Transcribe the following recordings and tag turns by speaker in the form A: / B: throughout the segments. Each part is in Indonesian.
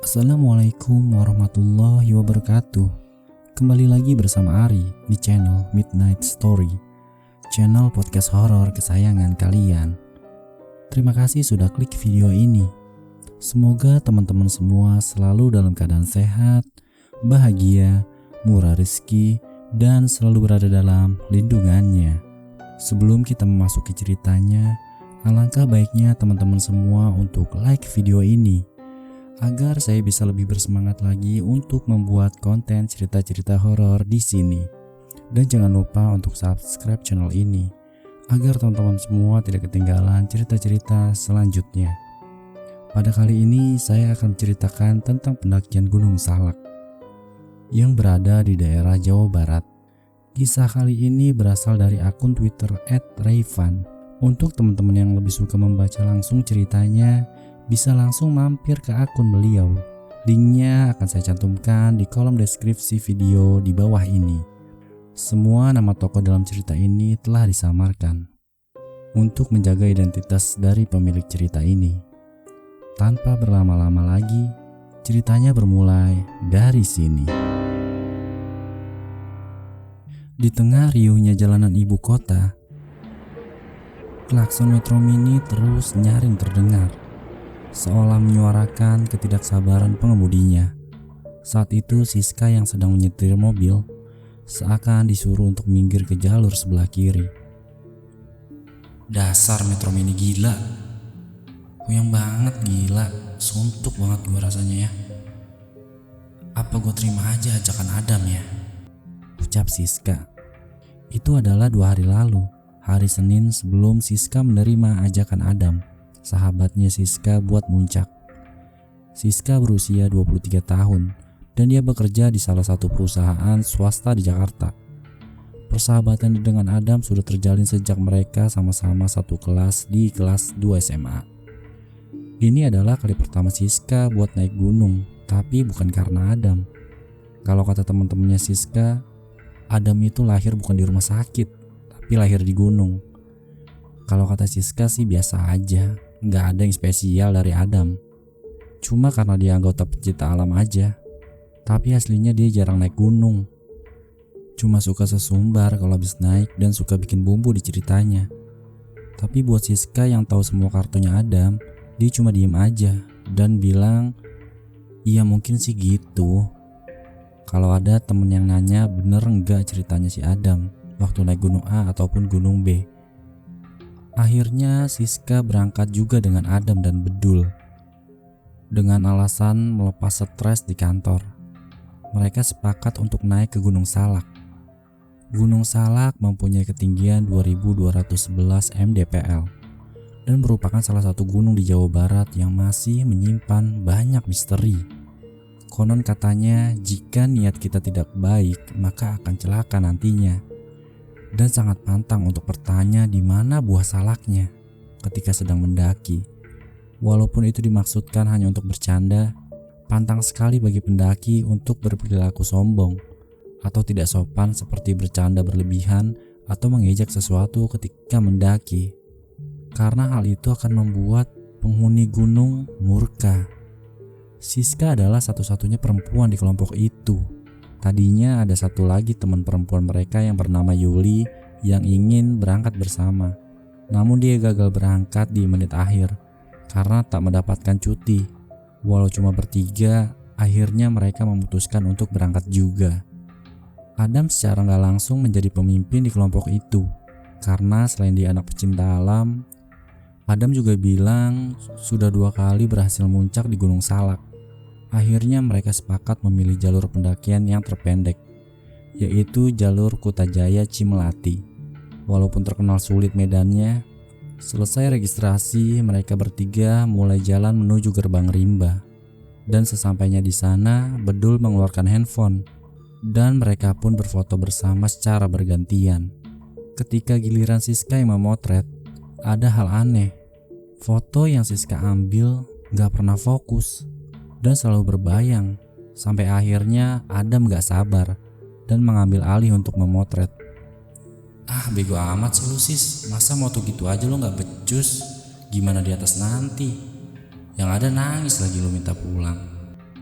A: Assalamualaikum warahmatullahi wabarakatuh. Kembali lagi bersama Ari di channel Midnight Story, channel podcast horor kesayangan kalian. Terima kasih sudah klik video ini. Semoga teman-teman semua selalu dalam keadaan sehat, bahagia, murah rezeki, dan selalu berada dalam lindungannya. Sebelum kita memasuki ceritanya, alangkah baiknya teman-teman semua untuk like video ini agar saya bisa lebih bersemangat lagi untuk membuat konten cerita-cerita horor di sini. Dan jangan lupa untuk subscribe channel ini agar teman-teman semua tidak ketinggalan cerita-cerita selanjutnya. Pada kali ini saya akan menceritakan tentang pendakian Gunung Salak yang berada di daerah Jawa Barat. Kisah kali ini berasal dari akun Twitter @rayvan. Untuk teman-teman yang lebih suka membaca langsung ceritanya, bisa langsung mampir ke akun beliau. Linknya akan saya cantumkan di kolom deskripsi video di bawah ini. Semua nama tokoh dalam cerita ini telah disamarkan untuk menjaga identitas dari pemilik cerita ini. Tanpa berlama-lama lagi, ceritanya bermulai dari sini. Di tengah riuhnya jalanan ibu kota, klakson Metro Mini terus nyaring terdengar, seolah menyuarakan ketidaksabaran pengemudinya. Saat itu Siska yang sedang menyetir mobil seakan disuruh untuk minggir ke jalur sebelah kiri. Dasar Metro Mini gila, goyang banget gila, suntuk banget gue rasanya ya. Apa gue terima aja ajakan Adam ya, ucap Siska. Itu adalah 2 hari lalu, hari Senin sebelum Siska menerima ajakan Adam, sahabatnya Siska buat muncak. Siska berusia 23 tahun dan dia bekerja di salah satu perusahaan swasta di Jakarta. Persahabatan dengan Adam sudah terjalin sejak mereka sama-sama satu kelas di kelas 2 SMA. Ini adalah kali pertama Siska buat naik gunung, tapi bukan karena Adam. Kalau kata teman-temannya Siska, Adam itu lahir bukan di rumah sakit, tapi lahir di gunung. Kalau kata Siska sih biasa aja, nggak ada yang spesial dari Adam. Cuma karena dia anggota pecinta alam aja. Tapi aslinya dia jarang naik gunung. Cuma suka sesumbar kalau habis naik dan suka bikin bumbu di ceritanya. Tapi buat Siska yang tahu semua kartunya Adam, dia cuma diem aja dan bilang, iya mungkin sih gitu. Kalau ada temen yang nanya bener enggak ceritanya si Adam waktu naik gunung A ataupun gunung B. Akhirnya Siska berangkat juga dengan Adam dan Bedul dengan alasan melepas stres di kantor. Mereka sepakat untuk naik ke Gunung Salak. Gunung Salak mempunyai ketinggian 2211 mdpl dan merupakan salah satu gunung di Jawa Barat yang masih menyimpan banyak misteri. Konon katanya jika niat kita tidak baik maka akan celaka nantinya. Dan sangat pantang untuk bertanya di mana buah salaknya ketika sedang mendaki. Walaupun itu dimaksudkan hanya untuk bercanda, pantang sekali bagi pendaki untuk berperilaku sombong atau tidak sopan seperti bercanda berlebihan atau mengejek sesuatu ketika mendaki. Karena hal itu akan membuat penghuni gunung murka. Siska adalah satu-satunya perempuan di kelompok itu. Tadinya ada satu lagi teman perempuan mereka yang bernama Yuli yang ingin berangkat bersama. Namun dia gagal berangkat di menit akhir karena tak mendapatkan cuti. Walau cuma bertiga, akhirnya mereka memutuskan untuk berangkat juga. Adam secara gak langsung menjadi pemimpin di kelompok itu. Karena selain dia anak pecinta alam, Adam juga bilang sudah 2 kali berhasil muncak di Gunung Salak. Akhirnya mereka sepakat memilih jalur pendakian yang terpendek, yaitu jalur Kutajaya Cimelati. Walaupun terkenal sulit medannya, selesai registrasi mereka bertiga mulai jalan menuju gerbang rimba. Dan sesampainya di sana, Bedul mengeluarkan handphone dan mereka pun berfoto bersama secara bergantian. Ketika giliran Siska yang memotret, ada hal aneh. Foto yang Siska ambil gak pernah fokus dan selalu berbayang. Sampai akhirnya Adam gak sabar dan mengambil alih untuk memotret. Ah bego amat sih lu sis, masa moto gitu aja lu gak becus? Gimana di atas nanti? Yang ada nangis lagi lu minta pulang.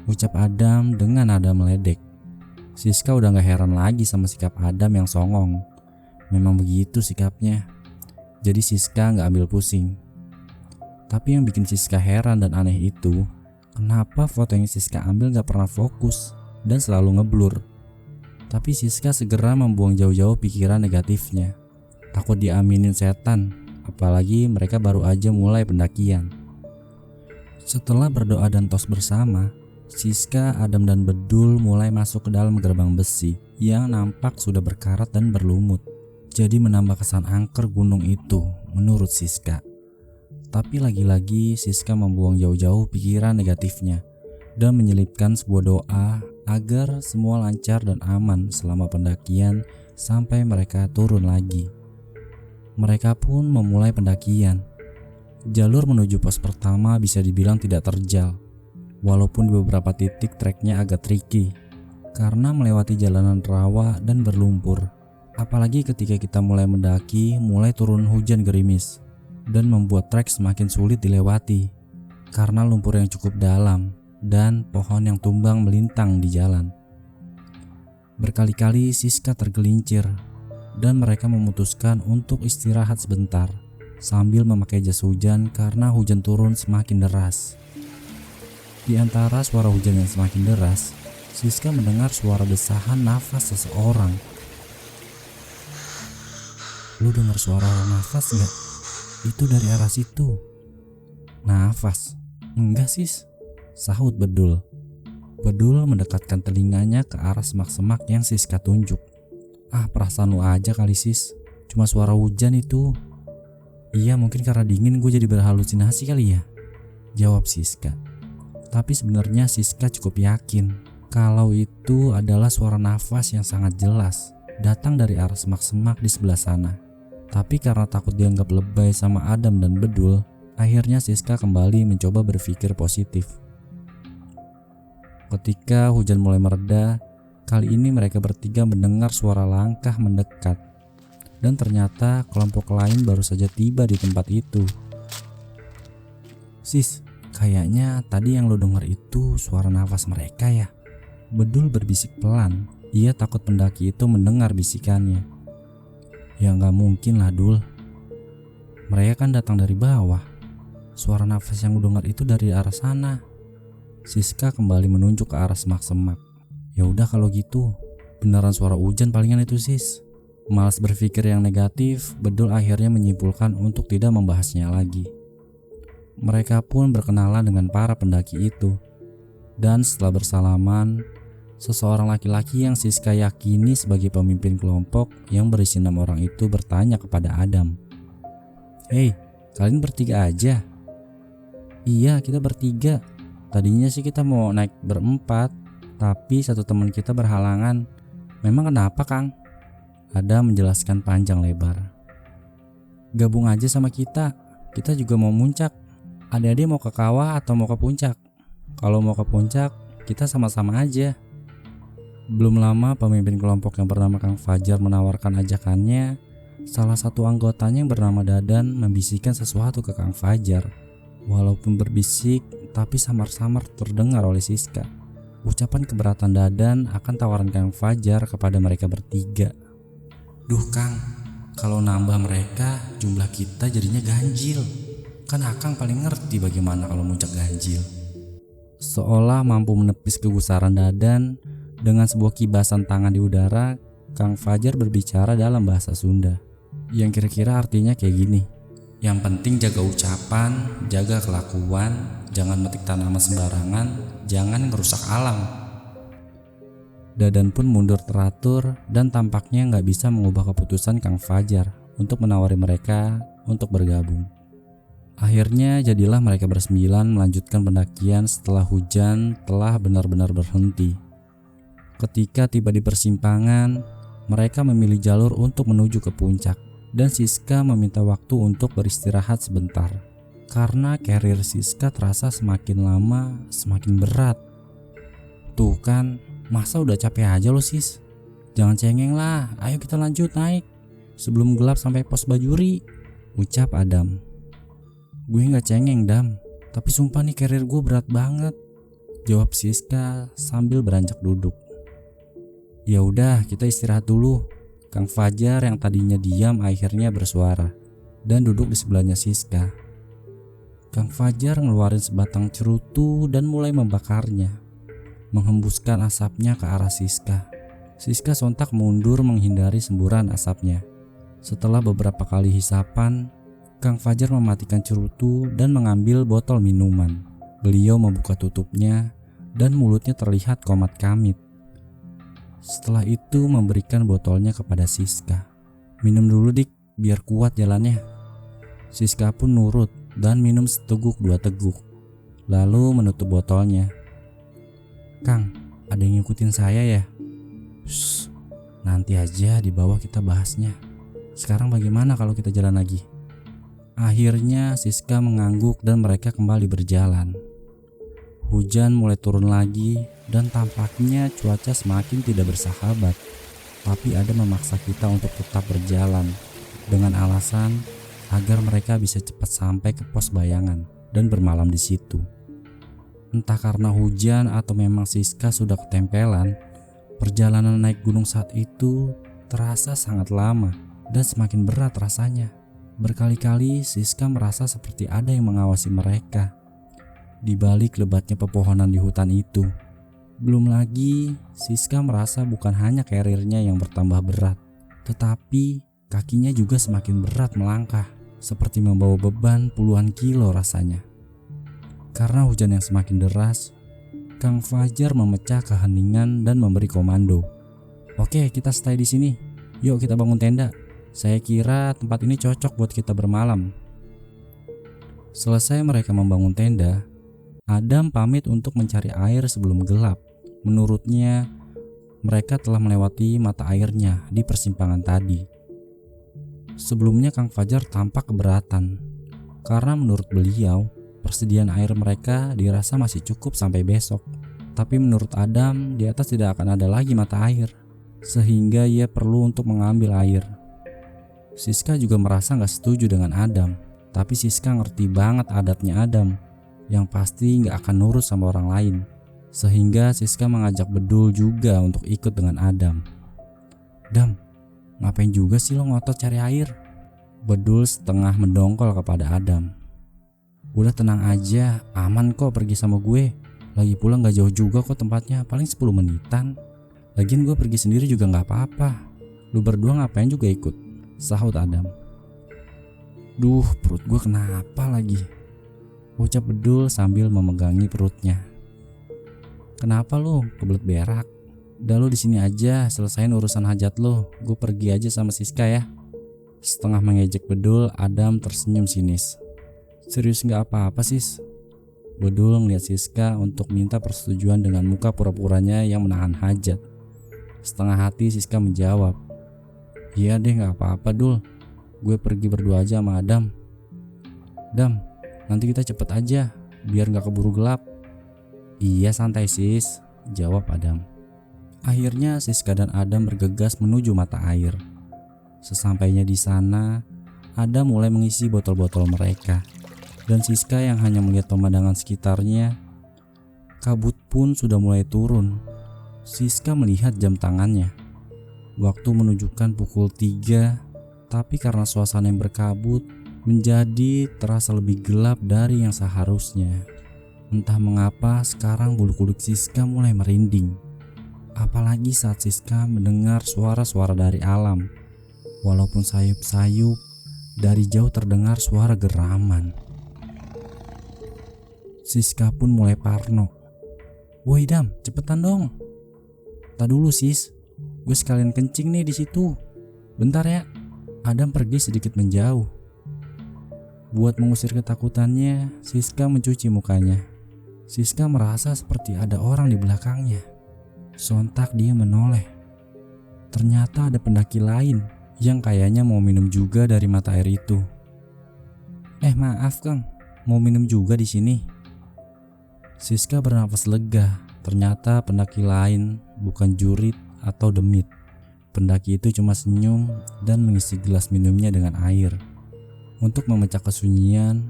A: ucap Adam dengan nada meledek. Siska udah gak heran lagi sama sikap Adam yang songong. Memang begitu sikapnya. Jadi Siska gak ambil pusing. Tapi yang bikin Siska heran dan aneh itu, kenapa foto yang Siska ambil gak pernah fokus dan selalu ngeblur. Tapi Siska segera membuang jauh-jauh pikiran negatifnya. Takut diaminin setan, apalagi mereka baru aja mulai pendakian. Setelah berdoa dan tos bersama, Siska, Adam dan Bedul mulai masuk ke dalam gerbang besi yang nampak sudah berkarat dan berlumut. Jadi menambah kesan angker gunung itu menurut Siska. Tapi lagi-lagi Siska membuang jauh-jauh pikiran negatifnya dan menyelipkan sebuah doa agar semua lancar dan aman selama pendakian sampai mereka turun lagi. Mereka pun memulai pendakian. Jalur menuju pos pertama bisa dibilang tidak terjal, walaupun di beberapa titik treknya agak tricky karena melewati jalanan rawa dan berlumpur. Apalagi ketika kita mulai mendaki, mulai turun hujan gerimis dan membuat trek semakin sulit dilewati karena lumpur yang cukup dalam dan pohon yang tumbang melintang di jalan. Berkali-kali Siska tergelincir dan mereka memutuskan untuk istirahat sebentar sambil memakai jas hujan karena hujan turun semakin deras. Di antara suara hujan yang semakin deras, Siska mendengar suara desahan nafas seseorang. Lu dengar suara nafas gak? Itu dari arah situ. Nafas? Enggak sis, sahut Bedul. Bedul mendekatkan telinganya ke arah semak-semak yang Siska tunjuk. Ah, perasaan lu aja kali sis, cuma suara hujan itu. Iya, mungkin karena dingin gue jadi berhalusinasi kali ya, jawab Siska. Tapi sebenarnya Siska cukup yakin kalau itu adalah suara nafas yang sangat jelas datang dari arah semak-semak di sebelah sana. Tapi karena takut dianggap lebay sama Adam dan Bedul, akhirnya Siska kembali mencoba berpikir positif. Ketika hujan mulai mereda, kali ini mereka bertiga mendengar suara langkah mendekat. Dan ternyata kelompok lain baru saja tiba di tempat itu. Sis, kayaknya tadi yang lo dengar itu suara nafas mereka ya. Bedul berbisik pelan, ia takut pendaki itu mendengar bisikannya. Ya gak mungkin lah Dul, mereka kan datang dari bawah. Suara nafas yang lu dengar itu dari arah sana. Siska kembali menunjuk ke arah semak-semak. Ya udah kalau gitu, beneran suara hujan palingan itu sis. Malas berpikir yang negatif, Bedul akhirnya menyimpulkan untuk tidak membahasnya lagi. Mereka pun berkenalan dengan para pendaki itu. Dan setelah bersalaman, seseorang laki-laki yang Siska yakini sebagai pemimpin kelompok yang berisi 6 orang itu bertanya kepada Adam. Hei, kalian bertiga aja? Iya, kita bertiga. Tadinya sih kita mau naik berempat, tapi satu teman kita berhalangan. Memang kenapa, Kang? Adam menjelaskan panjang lebar. Gabung aja sama kita juga mau muncak. Adik-adik mau ke kawah atau mau ke puncak? Kalau mau ke puncak, kita sama-sama aja. Belum lama pemimpin kelompok yang bernama Kang Fajar menawarkan ajakannya. Salah satu anggotanya yang bernama Dadan membisikkan sesuatu ke Kang Fajar. Walaupun berbisik, tapi samar-samar terdengar oleh Siska. Ucapan keberatan Dadan akan tawaran Kang Fajar kepada mereka bertiga. Duh Kang, kalau nambah mereka jumlah kita jadinya ganjil. Kan Akang paling ngerti bagaimana kalau muncak ganjil. Seolah mampu menepis kegusaran Dadan, dengan sebuah kibasan tangan di udara, Kang Fajar berbicara dalam bahasa Sunda yang kira-kira artinya kayak gini. Yang penting jaga ucapan, jaga kelakuan, jangan metik tanaman sembarangan, jangan ngerusak alam. Dadan pun mundur teratur dan tampaknya gak bisa mengubah keputusan Kang Fajar untuk menawari mereka untuk bergabung. Akhirnya jadilah mereka bersembilan melanjutkan pendakian setelah hujan telah benar-benar berhenti. Ketika tiba di persimpangan, mereka memilih jalur untuk menuju ke puncak dan Siska meminta waktu untuk beristirahat sebentar karena carrier Siska terasa semakin lama semakin berat. Tuh kan, masa udah capek aja lo sis? Jangan cengeng lah, ayo kita lanjut naik sebelum gelap sampai pos Bajuri, ucap Adam. Gue gak cengeng Dam, tapi sumpah nih carrier gue berat banget. Jawab Siska sambil beranjak duduk. Ya udah, kita istirahat dulu. Kang Fajar yang tadinya diam akhirnya bersuara dan duduk di sebelahnya Siska. Kang Fajar ngeluarin sebatang cerutu dan mulai membakarnya, menghembuskan asapnya ke arah Siska. Siska sontak mundur menghindari semburan asapnya. Setelah beberapa kali hisapan, Kang Fajar mematikan cerutu dan mengambil botol minuman. Beliau membuka tutupnya dan mulutnya terlihat komat-kamit. Setelah itu memberikan botolnya kepada Siska. Minum dulu dik, biar kuat jalannya. Siska pun nurut dan minum seteguk dua teguk, lalu menutup botolnya. Kang, ada yang ngikutin saya ya? Shh, nanti aja di bawah kita bahasnya. Sekarang bagaimana kalau kita jalan lagi? Akhirnya Siska mengangguk dan mereka kembali berjalan. Hujan mulai turun lagi dan tampaknya cuaca semakin tidak bersahabat. Tapi Adam memaksa kita untuk tetap berjalan dengan alasan agar mereka bisa cepat sampai ke pos bayangan dan bermalam di situ. Entah karena hujan atau memang Siska sudah ketempelan, perjalanan naik gunung saat itu terasa sangat lama dan semakin berat rasanya. Berkali-kali Siska merasa seperti ada yang mengawasi mereka di balik lebatnya pepohonan di hutan itu. Belum lagi Siska merasa bukan hanya karirnya yang bertambah berat, tetapi kakinya juga semakin berat melangkah, seperti membawa beban puluhan kilo rasanya. Karena hujan yang semakin deras, Kang Fajar memecah keheningan dan memberi komando. Oke, kita stay di sini. Yuk kita bangun tenda. Saya kira tempat ini cocok buat kita bermalam. Selesai mereka membangun tenda, Adam pamit untuk mencari air sebelum gelap. Menurutnya, mereka telah melewati mata airnya di persimpangan tadi. Sebelumnya Kang Fajar tampak keberatan, karena menurut beliau, persediaan air mereka dirasa masih cukup sampai besok. Tapi menurut Adam, di atas tidak akan ada lagi mata air, sehingga ia perlu untuk mengambil air. Siska juga merasa gak setuju dengan Adam, tapi Siska ngerti banget adatnya Adam, yang pasti gak akan nurut sama orang lain. Sehingga Siska mengajak Bedul juga untuk ikut dengan Adam. Dam, ngapain juga sih lo ngotot cari air? Bedul setengah mendongkol kepada Adam. Udah tenang aja, aman kok pergi sama gue. Lagi pula gak jauh juga kok tempatnya, paling 10 menitan. Lagian gue pergi sendiri juga gak apa-apa. Lu berdua ngapain juga ikut? Sahut Adam. Duh, perut gue kenapa lagi? Ucap Bedul sambil memegangi perutnya. Kenapa lo kebelet berak? Udah lo di sini aja, selesain urusan hajat lo. Gue pergi aja sama Siska ya. Setengah mengejek Bedul, Adam tersenyum sinis. Serius gak apa-apa sis? Bedul ngeliat Siska untuk minta persetujuan dengan muka pura-puranya yang menahan hajat. Setengah hati Siska menjawab, iya deh gak apa-apa Dul. Gue pergi berdua aja sama Adam. Dam, nanti kita cepet aja, biar gak keburu gelap. Iya santai sis, jawab Adam. Akhirnya Siska dan Adam bergegas menuju mata air. Sesampainya di sana, Adam mulai mengisi botol-botol mereka. Dan Siska yang hanya melihat pemandangan sekitarnya, kabut pun sudah mulai turun. Siska melihat jam tangannya. Waktu menunjukkan pukul 3, tapi karena suasana yang berkabut, menjadi terasa lebih gelap dari yang seharusnya. Entah mengapa sekarang bulu kuduk Siska mulai merinding. Apalagi saat Siska mendengar suara-suara dari alam. Walaupun sayup-sayup, dari jauh terdengar suara geraman. Siska pun mulai parno. Woi Dam, cepetan dong. Tak dulu sis, gue sekalian kencing nih di situ. Bentar ya. Adam pergi sedikit menjauh. Buat mengusir ketakutannya, Siska mencuci mukanya. Siska merasa seperti ada orang di belakangnya. Sontak dia menoleh. Ternyata ada pendaki lain yang kayaknya mau minum juga dari mata air itu. Maaf Kang, mau minum juga di sini. Siska bernafas lega. Ternyata pendaki lain bukan jurit atau demit. Pendaki itu cuma senyum dan mengisi gelas minumnya dengan air. Untuk memecah kesunyian,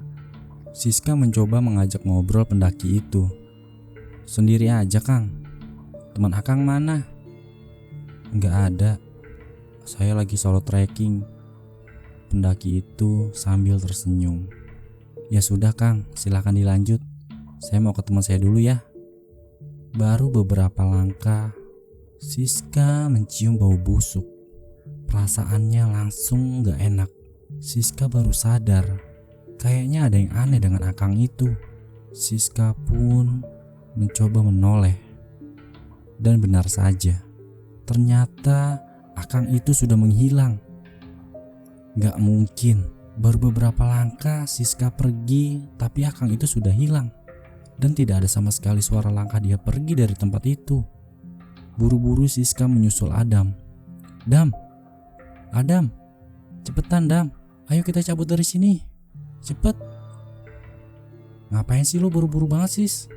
A: Siska mencoba mengajak ngobrol pendaki itu. Sendiri aja Kang. Teman Akang mana? Nggak ada. Saya lagi solo trekking. Pendaki itu sambil tersenyum. Ya sudah Kang, silakan dilanjut. Saya mau ke teman saya dulu ya. Baru beberapa langkah, Siska mencium bau busuk. Perasaannya langsung gak enak. Siska baru sadar, kayaknya ada yang aneh dengan Akang itu. Siska pun mencoba menoleh. Dan benar saja, ternyata Akang itu sudah menghilang. Gak mungkin, baru beberapa langkah Siska pergi, tapi Akang itu sudah hilang. Dan tidak ada sama sekali suara langkah dia pergi dari tempat itu. Buru-buru Siska menyusul Adam. Adam, cepetan Dam, ayo kita cabut dari sini, cepet. Ngapain sih lo buru-buru banget sis?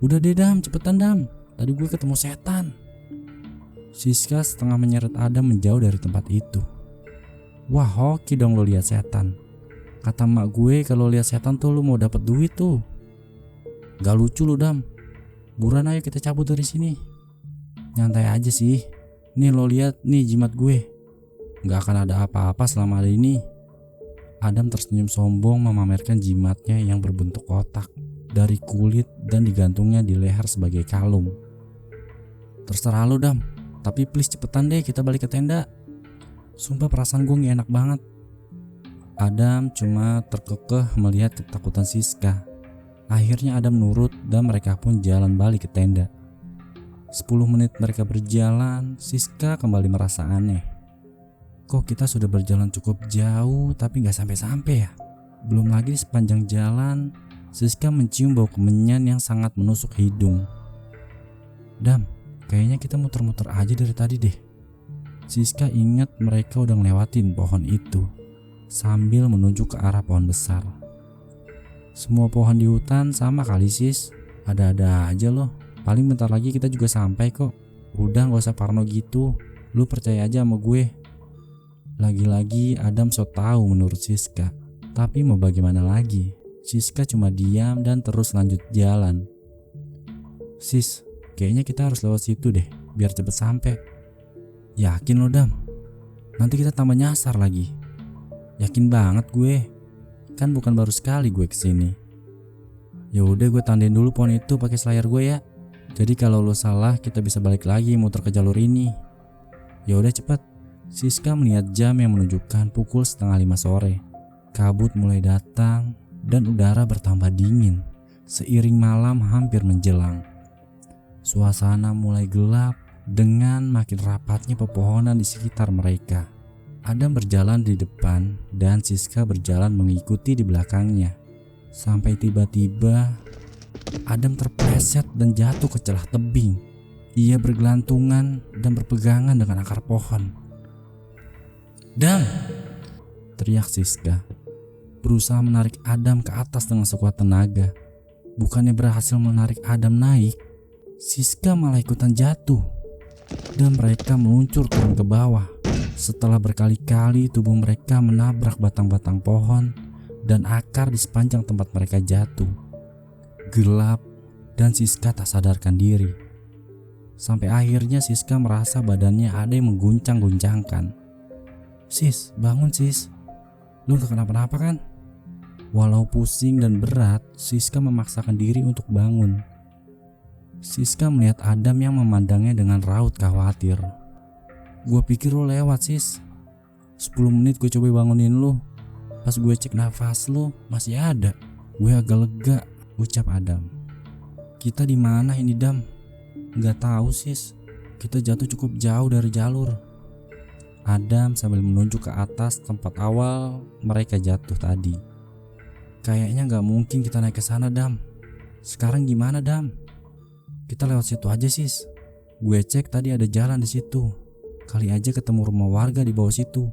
A: Udah deh Dam, cepetan Dam, tadi gue ketemu setan. Siska setengah menyeret Adam menjauh dari tempat itu. Wah hoki dong lo lihat setan. Kata mak gue kalau lihat setan tuh lo mau dapat duit tuh. Gak lucu lo Dam. Buruan ayo kita cabut dari sini. Nyantai aja sih. Nih lo lihat nih jimat gue. Gak akan ada apa-apa selama hari ini. Adam tersenyum sombong memamerkan jimatnya yang berbentuk kotak dari kulit dan digantungnya di leher sebagai kalung. Terserah lo Dam, tapi please cepetan deh kita balik ke tenda. Sumpah perasaan gue gak enak banget. Adam cuma terkekeh melihat ketakutan Siska. Akhirnya Adam nurut dan mereka pun jalan balik ke tenda. 10 menit mereka berjalan, Siska kembali merasa aneh. Kok kita sudah berjalan cukup jauh tapi gak sampai-sampai ya? Belum lagi di sepanjang jalan, Siska mencium bau kemenyan yang sangat menusuk hidung. Dam, kayaknya kita muter-muter aja dari tadi deh. Siska ingat mereka udah ngelewatin pohon itu sambil menuju ke arah pohon besar. Semua pohon di hutan sama kali sis, ada-ada aja loh. Paling bentar lagi kita juga sampai kok. Udah gak usah parno gitu, lu percaya aja sama gue. Lagi-lagi Adam so tahu menurut Siska. Tapi mau bagaimana lagi, Siska cuma diam dan terus lanjut jalan. Sis, kayaknya kita harus lewat situ deh, biar cepet sampai. Yakin lo Dam? Nanti kita tambah nyasar lagi. Yakin banget gue. Kan bukan baru sekali gue kesini. Ya udah gue tandain dulu pohon itu pakai selayar gue ya. Jadi kalau lo salah kita bisa balik lagi muter ke jalur ini. Ya udah cepet. Siska melihat jam yang menunjukkan pukul 4:30 sore. Kabut mulai datang dan udara bertambah dingin seiring malam hampir menjelang. Suasana mulai gelap dengan makin rapatnya pepohonan di sekitar mereka. Adam berjalan di depan dan Siska berjalan mengikuti di belakangnya. Sampai tiba-tiba Adam terpleset dan jatuh ke celah tebing. Ia bergelantungan dan berpegangan dengan akar pohon. Dam! Teriak Siska, berusaha menarik Adam ke atas dengan sekuat tenaga. Bukannya berhasil menarik Adam naik, Siska malah ikutan jatuh. Dan mereka meluncur turun ke bawah. Setelah berkali-kali tubuh mereka menabrak batang-batang pohon dan akar di sepanjang tempat mereka jatuh. Gelap dan Siska tak sadarkan diri. Sampai akhirnya Siska merasa badannya ada yang mengguncang-guncangkan. Sis, bangun sis. Lu gak kenapa-napa kan? Walau pusing dan berat, Siska memaksakan diri untuk bangun. Siska melihat Adam yang memandangnya dengan raut khawatir. Gue pikir lo lewat sis. 10 menit gue coba bangunin lo. Pas gue cek nafas lo masih ada. Gue agak lega, ucap Adam. Kita di mana ini Dam? Gak tahu sis. Kita jatuh cukup jauh dari jalur. Adam sambil menunjuk ke atas tempat awal mereka jatuh tadi. Kayaknya gak mungkin kita naik ke sana Dam. Sekarang gimana Dam? Kita lewat situ aja sis. Gue cek tadi ada jalan di situ. Kali aja ketemu rumah warga di bawah situ.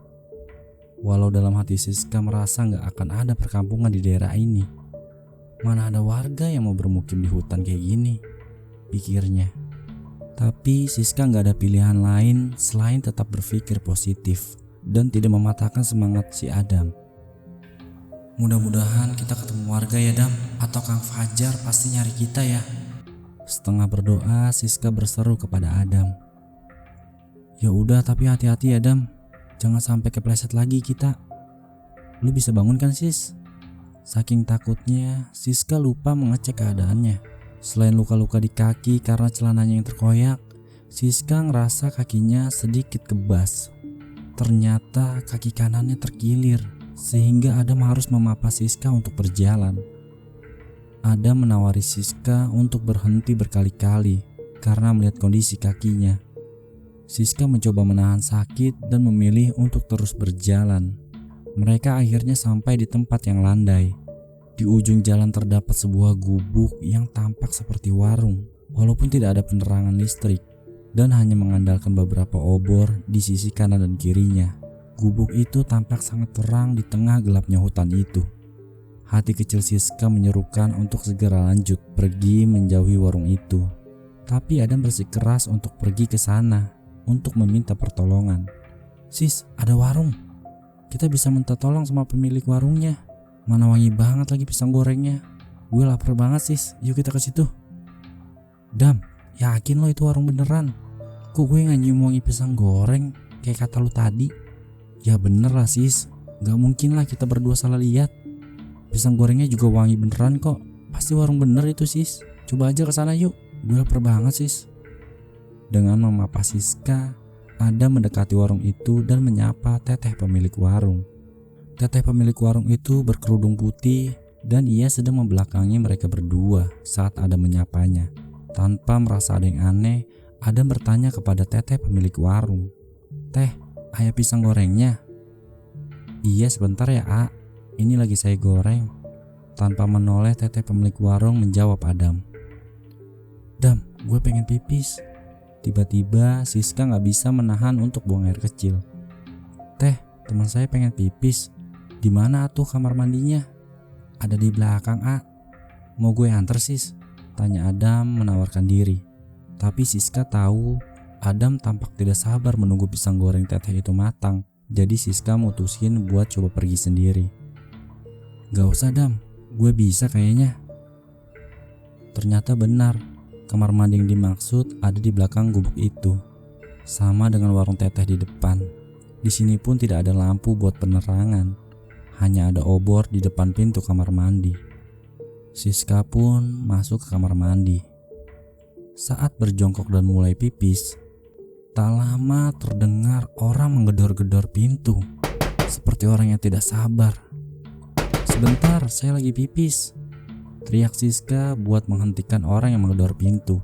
A: Walau dalam hati Siska merasa gak akan ada perkampungan di daerah ini. Mana ada warga yang mau bermukim di hutan kayak gini, pikirnya. Tapi Siska gak ada pilihan lain selain tetap berpikir positif dan tidak mematahkan semangat si Adam. Mudah-mudahan kita ketemu warga ya Dam, atau Kang Fajar pasti nyari kita ya. Setengah berdoa, Siska berseru kepada Adam. Ya udah, tapi hati-hati ya Adam, jangan sampai kepleset lagi kita. Lu bisa bangun kan sis? Saking takutnya, Siska lupa mengecek keadaannya. Selain luka-luka di kaki karena celananya yang terkoyak, Siska ngerasa kakinya sedikit kebas. Ternyata kaki kanannya terkilir, sehingga Adam harus memapa Siska untuk berjalan. Adam menawari Siska untuk berhenti berkali-kali karena melihat kondisi kakinya. Siska mencoba menahan sakit dan memilih untuk terus berjalan. Mereka akhirnya sampai di tempat yang landai. Di ujung jalan terdapat sebuah gubuk yang tampak seperti warung, walaupun tidak ada penerangan listrik dan hanya mengandalkan beberapa obor di sisi kanan dan kirinya. Gubuk itu tampak sangat terang di tengah gelapnya hutan itu. Hati kecil Siska menyerukan untuk segera lanjut pergi menjauhi warung itu. Tapi Adam bersikeras untuk pergi ke sana untuk meminta pertolongan. Sis, ada warung. Kita bisa minta tolong sama pemilik warungnya. Mana wangi banget lagi pisang gorengnya. Gue lapar banget sis, yuk kita ke situ. Dam, yakin lo itu warung beneran? Kok gue gak nyium wangi pisang goreng kayak kata lo tadi? Ya bener lah sis, gak mungkin lah kita berdua salah lihat. Pisang gorengnya juga wangi beneran kok. Pasti warung bener itu sis. Coba aja ke sana yuk. Gue lapar banget sis. Dengan memapa Siska, Adam mendekati warung itu dan menyapa teteh pemilik warung. Teteh pemilik warung itu berkerudung putih dan ia sedang membelakangi mereka berdua saat Adam menyapanya. Tanpa merasa ada yang aneh, Adam bertanya kepada teteh pemilik warung. Teh, ayah pisang gorengnya? Iya sebentar ya A, ini lagi saya goreng. Tanpa menoleh, teteh pemilik warung menjawab Adam. Dam, gue pengen pipis. Tiba-tiba Siska gak bisa menahan untuk buang air kecil. Teh, teman saya pengen pipis. Di mana tuh kamar mandinya? Ada di belakang A. Mau gue anter sis? Tanya Adam menawarkan diri. Tapi Siska tahu Adam tampak tidak sabar menunggu pisang goreng teteh itu matang. Jadi Siska mutusin buat coba pergi sendiri. Gak usah Dam, gue bisa kayaknya. Ternyata benar, kamar mandi yang dimaksud ada di belakang gubuk itu. Sama dengan warung teteh di depan. Di sini pun tidak ada lampu buat penerangan. Hanya ada obor di depan pintu kamar mandi. Siska pun masuk ke kamar mandi. Saat berjongkok dan mulai pipis, tak lama terdengar orang menggedor-gedor pintu. Seperti orang yang tidak sabar. Sebentar, saya lagi pipis. Teriak Siska buat menghentikan orang yang menggedor pintu.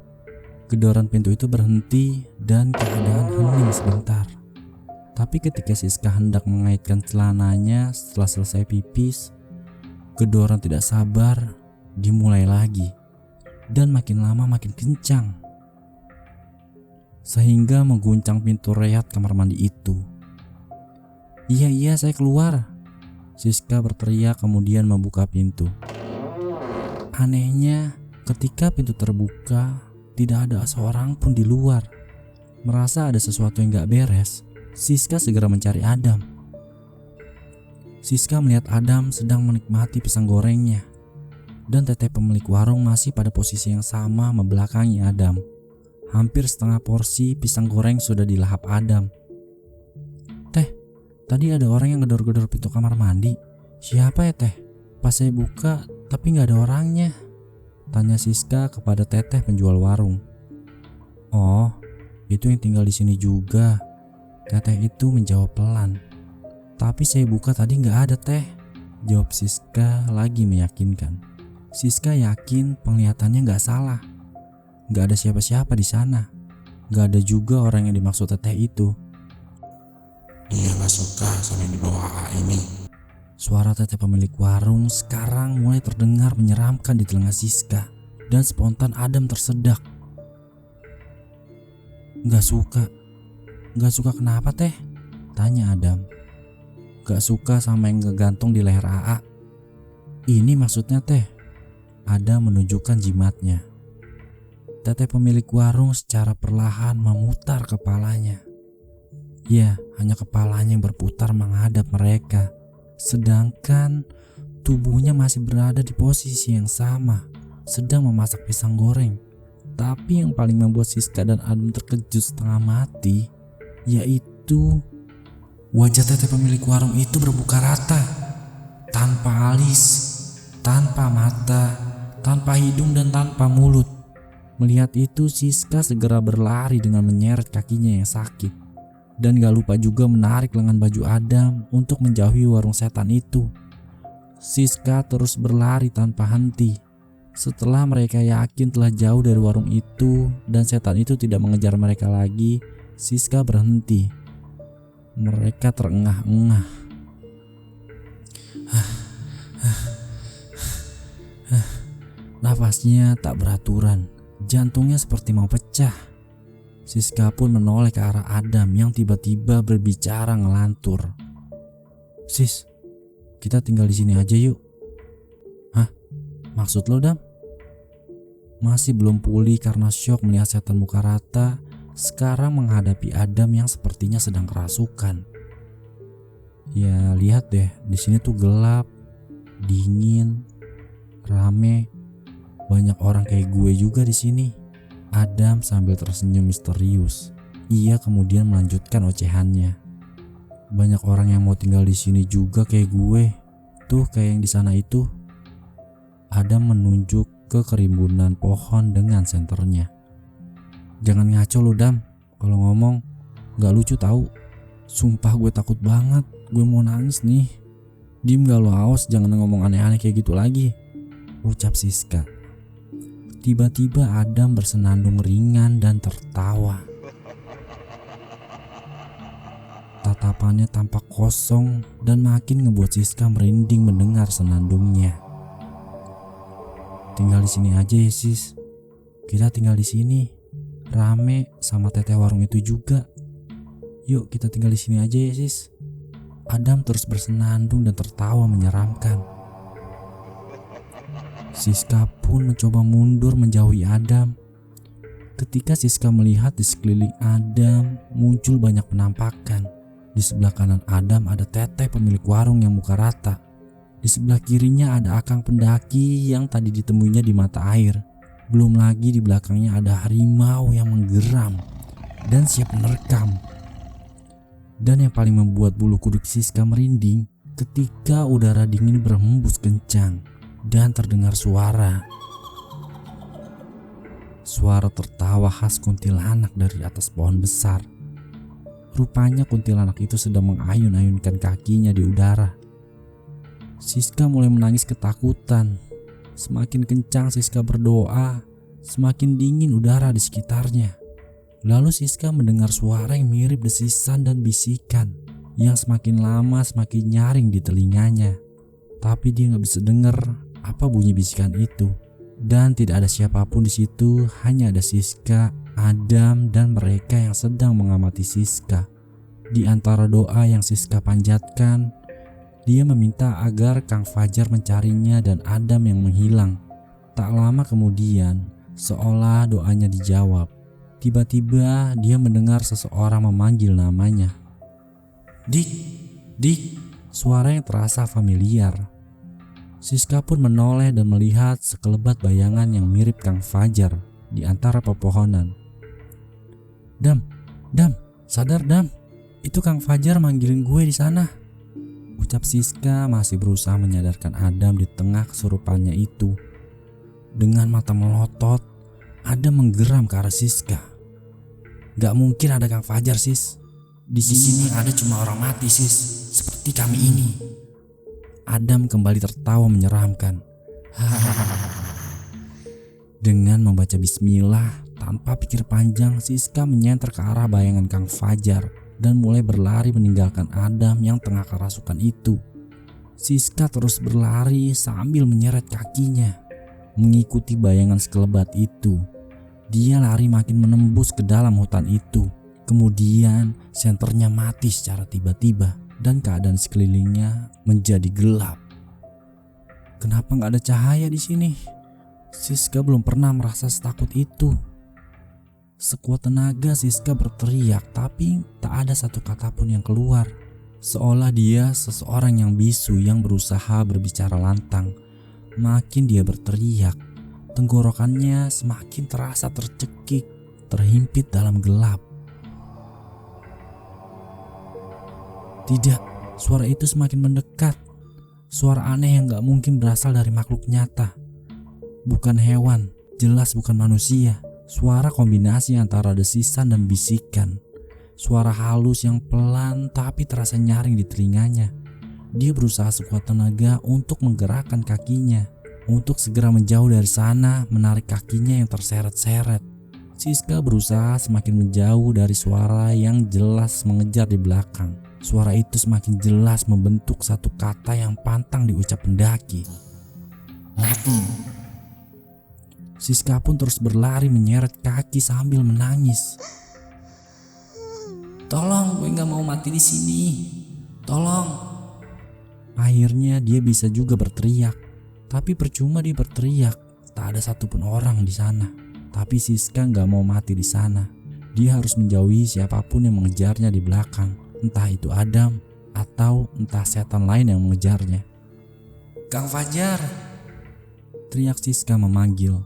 A: Gedoran pintu itu berhenti dan keadaan hening sebentar. Tapi ketika Siska hendak mengaitkan celananya setelah selesai pipis, gedoran tidak sabar dimulai lagi dan makin lama makin kencang sehingga mengguncang pintu reat kamar mandi itu. Iya saya keluar. Siska berteriak kemudian membuka pintu. Anehnya, ketika pintu terbuka, tidak ada seorang pun di luar. Merasa ada sesuatu yang gak beres, Siska segera mencari Adam. Siska melihat Adam sedang menikmati pisang gorengnya. Dan teteh pemilik warung masih pada posisi yang sama membelakangi Adam. Hampir setengah porsi pisang goreng sudah dilahap Adam. Teh, tadi ada orang yang gedor-gedor pintu kamar mandi. Siapa ya teh? Pas saya buka tapi gak ada orangnya. Tanya Siska kepada teteh penjual warung. Oh, itu yang tinggal di sini juga. Teteh itu menjawab pelan. Tapi saya buka tadi gak ada teh. Jawab Siska lagi meyakinkan. Siska yakin penglihatannya gak salah. Gak ada siapa-siapa di sana. Gak ada juga orang yang dimaksud teteh itu.
B: Dia gak suka sama yang dibawa AA ini.
A: Suara teteh pemilik warung sekarang mulai terdengar menyeramkan di telinga Siska. Dan spontan Adam tersedak. Gak suka? Gak suka kenapa teh? Tanya Adam. Gak suka sama yang ngegantung di leher AA. Ini maksudnya teh. Adam menunjukkan jimatnya. Teteh pemilik warung secara perlahan memutar kepalanya. Ya, hanya kepalanya yang berputar menghadap mereka. Sedangkan tubuhnya masih berada di posisi yang sama, sedang memasak pisang goreng. Tapi yang paling membuat Siska dan Adam terkejut setengah mati yaitu wajah teteh pemilik warung itu berbuka rata, tanpa alis, tanpa mata, tanpa hidung dan tanpa mulut. Melihat itu Siska segera berlari dengan menyeret kakinya yang sakit, dan gak lupa juga menarik lengan baju Adam untuk menjauhi warung setan itu. Siska terus berlari tanpa henti. Setelah mereka yakin telah jauh dari warung itu dan setan itu tidak mengejar mereka lagi, Siska berhenti. Mereka terengah-engah. Nafasnya tak beraturan, jantungnya seperti mau pecah. Siska pun menoleh ke arah Adam yang tiba-tiba berbicara ngelantur. "Sis, kita tinggal di sini aja yuk." "Hah? Maksud lo, Dam?" Masih belum pulih karena syok melihat setan muka rata, sekarang menghadapi Adam yang sepertinya sedang kerasukan. "Ya lihat deh, di sini tuh gelap, dingin, rame, banyak orang kayak gue juga di sini." Adam sambil tersenyum misterius. Ia kemudian melanjutkan ocehannya. "Banyak orang yang mau tinggal di sini juga kayak gue. Tuh kayak yang di sana itu." Adam menunjuk ke kerimbunan pohon dengan senternya. "Jangan ngaco lu, Dam. Kalau ngomong gak lucu tahu. Sumpah gue takut banget. Gue mau nangis nih." "Dim gak lu aos, jangan ngomong aneh-aneh kayak gitu lagi," ucap Siska. Tiba-tiba Adam bersenandung ringan dan tertawa. Tatapannya tampak kosong dan makin ngebuat Siska merinding mendengar senandungnya. "Tinggal di sini aja ya sis. Kita tinggal di sini. Rame sama teteh warung itu juga. Yuk kita tinggal di sini aja ya sis." Adam terus bersenandung dan tertawa menyeramkan. Siska pun mencoba mundur menjauhi Adam. Ketika Siska melihat di sekeliling Adam muncul banyak penampakan. Di sebelah kanan Adam ada teteh pemilik warung yang muka rata. Di sebelah kirinya ada akang pendaki yang tadi ditemuinya di mata air. Belum lagi di belakangnya ada harimau yang menggeram dan siap menerkam. Dan yang paling membuat bulu kuduk Siska merinding ketika udara dingin berhembus kencang dan terdengar suara tertawa khas kuntilanak dari atas pohon besar. Rupanya kuntilanak itu sedang mengayun-ayunkan kakinya di udara. Siska mulai menangis ketakutan. Semakin kencang Siska berdoa, semakin dingin udara di sekitarnya. Lalu Siska mendengar suara yang mirip desisan dan bisikan yang semakin lama semakin nyaring di telinganya. Tapi dia gak bisa dengar apa bunyi bisikan itu. Dan tidak ada siapapun di situ, hanya ada Siska, Adam, dan mereka yang sedang mengamati Siska. Di antara doa yang Siska panjatkan, dia meminta agar Kang Fajar mencarinya dan Adam yang menghilang. Tak lama kemudian, seolah doanya dijawab. Tiba-tiba dia mendengar seseorang memanggil namanya. "Dik, Dik," suara yang terasa familiar. Siska pun menoleh dan melihat sekelebat bayangan yang mirip Kang Fajar di antara pepohonan. Dam, sadar Dam, itu Kang Fajar manggilin gue di sana," ucap Siska masih berusaha menyadarkan Adam di tengah kesurupannya itu. Dengan mata melotot, Adam menggeram ke arah Siska. "Gak mungkin ada Kang Fajar sis. Di sini ada cuma orang mati sis, seperti kami ini." Adam kembali tertawa menyeramkan. Dengan membaca bismillah tanpa pikir panjang, Siska menyenter ke arah bayangan Kang Fajar dan mulai berlari meninggalkan Adam yang tengah kerasukan itu. Siska terus berlari sambil menyeret kakinya mengikuti bayangan sekelebat itu. Dia lari makin menembus ke dalam hutan itu. Kemudian senternya mati secara tiba-tiba dan keadaan sekelilingnya menjadi gelap. Kenapa nggak ada cahaya di sini? Siska belum pernah merasa setakut itu. Sekuat tenaga Siska berteriak, tapi tak ada satu kata pun yang keluar. Seolah dia seseorang yang bisu yang berusaha berbicara lantang. Makin dia berteriak, Tenggorokannya semakin terasa tercekik, terhimpit dalam gelap. Tidak, suara itu semakin mendekat. Suara aneh yang gak mungkin berasal dari makhluk nyata. Bukan hewan, jelas bukan manusia. Suara kombinasi antara desisan dan bisikan. Suara halus yang pelan tapi terasa nyaring di telinganya. Dia berusaha sekuat tenaga untuk menggerakkan kakinya, untuk segera menjauh dari sana, menarik kakinya yang terseret-seret. Siska berusaha semakin menjauh dari suara yang jelas mengejar di belakang. Suara itu semakin jelas membentuk satu kata yang pantang diucap pendaki. Mati. Siska pun terus berlari menyeret kaki sambil menangis. Tolong, gue gak mau mati di sini. Tolong. Akhirnya dia bisa juga berteriak, tapi percuma dia berteriak. Tak ada satupun orang di sana. Tapi Siska gak mau mati di sana. Dia harus menjauhi siapapun yang mengejarnya di belakang. Entah itu Adam atau entah setan lain yang mengejarnya. Kang Fajar, teriak Siska memanggil.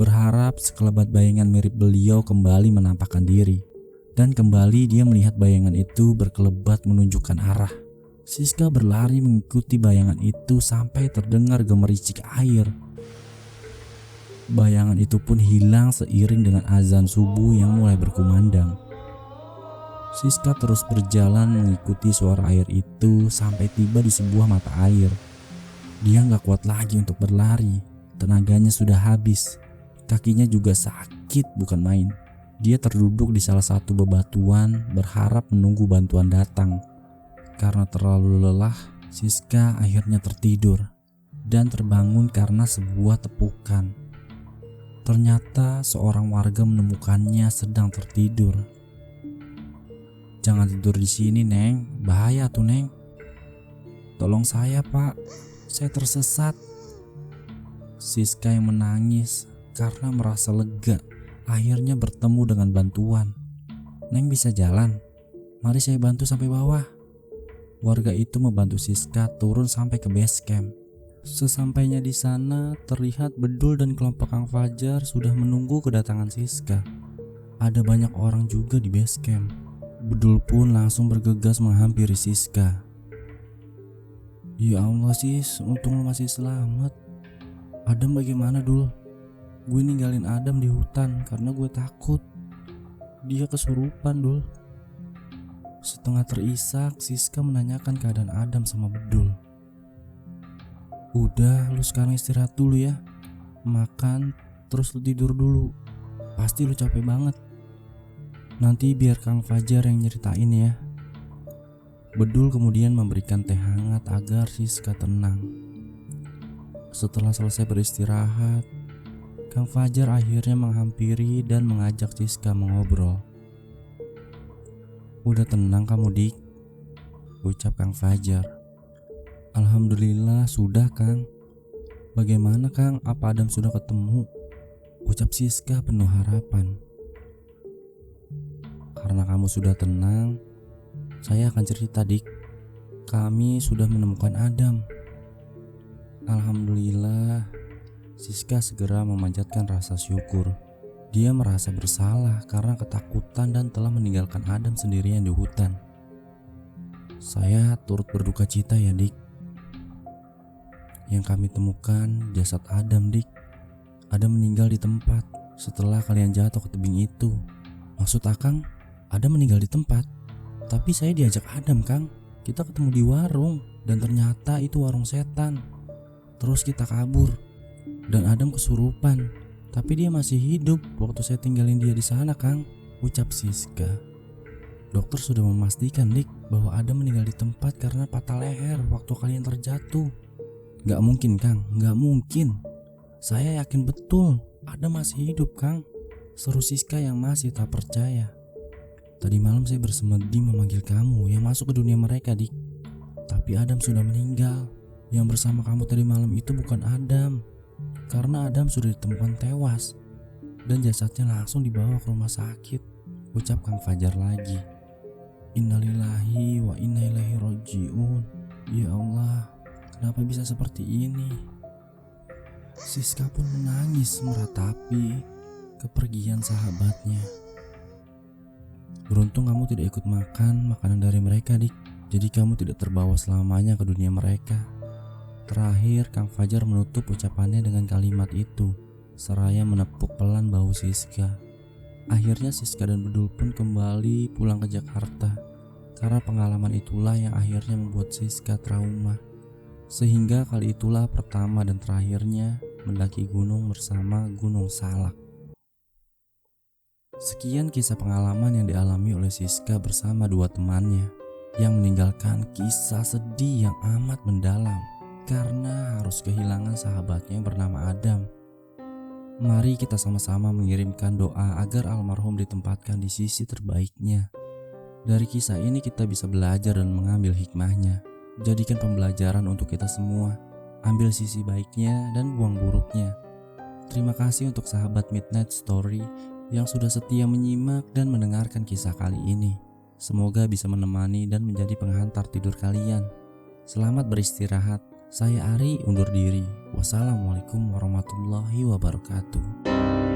A: Berharap sekelebat bayangan mirip beliau kembali menampakkan diri. Dan kembali dia melihat bayangan itu berkelebat menunjukkan arah. Siska berlari mengikuti bayangan itu sampai terdengar gemericik air. Bayangan itu pun hilang seiring dengan azan subuh yang mulai berkumandang. Siska terus berjalan mengikuti suara air itu sampai tiba di sebuah mata air. Dia gak kuat lagi untuk berlari. Tenaganya sudah habis. Kakinya juga sakit bukan main. Dia terduduk di salah satu bebatuan berharap menunggu bantuan datang. Karena terlalu lelah, Siska akhirnya tertidur dan terbangun karena sebuah tepukan. Ternyata seorang warga menemukannya sedang tertidur. Jangan tidur di sini, Neng. Bahaya tuh, Neng. Tolong saya, Pak. Saya tersesat. Siska yang menangis karena merasa lega akhirnya bertemu dengan bantuan. Neng bisa jalan? Mari saya bantu sampai bawah. Warga itu membantu Siska turun sampai ke base camp. Sesampainya di sana, terlihat Bedul dan kelompok Kang Fajar sudah menunggu kedatangan Siska. Ada banyak orang juga di base camp. Bedul pun langsung bergegas menghampiri Siska. Ya Allah Sis, untung lo masih selamat. Adam bagaimana Dul? Gue ninggalin Adam di hutan karena gue takut. Dia kesurupan Dul. Setengah terisak, Siska menanyakan keadaan Adam sama Bedul. Udah, lu sekarang istirahat dulu ya. Makan, terus lu tidur dulu. Pasti lu capek banget. Nanti biar Kang Fajar yang nyeritain ya. Bedul kemudian memberikan teh hangat agar Siska tenang. Setelah selesai beristirahat, Kang Fajar akhirnya menghampiri dan mengajak Siska mengobrol. Udah tenang kamu Dik, ucap Kang Fajar. Alhamdulillah sudah Kang. Bagaimana Kang, apa Adam sudah ketemu? Ucap Siska penuh harapan. Karena kamu sudah tenang, saya akan cerita Dik. Kami sudah menemukan Adam. Alhamdulillah. Siska segera memanjatkan rasa syukur. Dia merasa bersalah karena ketakutan dan telah meninggalkan Adam sendirian di hutan. Saya turut berduka cita ya Dik. Yang kami temukan jasad Adam Dik. Adam meninggal di tempat setelah kalian jatuh ke tebing itu. Maksud Akang, Adam meninggal di tempat. Tapi saya diajak Adam Kang. Kita ketemu di warung dan ternyata itu warung setan. Terus kita kabur dan Adam kesurupan. Tapi dia masih hidup waktu saya tinggalin dia di sana Kang, ucap Siska. Dokter sudah memastikan Dik bahwa Adam meninggal di tempat karena patah leher waktu kalian terjatuh. Gak mungkin Kang, gak mungkin. Saya yakin betul Adam masih hidup Kang, seru Siska yang masih tak percaya. Tadi malam saya bersemedi memanggil kamu yang masuk ke dunia mereka Dik. Tapi Adam sudah meninggal. Yang bersama kamu tadi malam itu bukan Adam. Karena Adam sudah ditemukan tewas dan jasadnya langsung dibawa ke rumah sakit, ucap Kang Fajar lagi. Innalillahi wa inna ilaihi rajiun. Ya Allah, kenapa bisa seperti ini? Siska pun menangis meratapi kepergian sahabatnya. Beruntung kamu tidak ikut makan makanan dari mereka, Dik. Jadi kamu tidak terbawa selamanya ke dunia mereka. Terakhir, Kang Fajar menutup ucapannya dengan kalimat itu, seraya menepuk pelan bahu Siska. Akhirnya Siska dan Bedul pun kembali pulang ke Jakarta. Karena pengalaman itulah yang akhirnya membuat Siska trauma. Sehingga kali itulah pertama dan terakhirnya mendaki gunung bersama Gunung Salak. Sekian kisah pengalaman yang dialami oleh Siska bersama dua temannya, yang meninggalkan kisah sedih yang amat mendalam karena harus kehilangan sahabatnya yang bernama Adam. Mari kita sama-sama mengirimkan doa agar almarhum ditempatkan di sisi terbaiknya. Dari kisah ini kita bisa belajar dan mengambil hikmahnya. Jadikan pembelajaran untuk kita semua. Ambil sisi baiknya dan buang buruknya. Terima kasih untuk sahabat Midnight Story yang sudah setia menyimak dan mendengarkan kisah kali ini. Semoga bisa menemani dan menjadi penghantar tidur kalian. Selamat beristirahat. Saya Ari undur diri. Wassalamualaikum warahmatullahi wabarakatuh.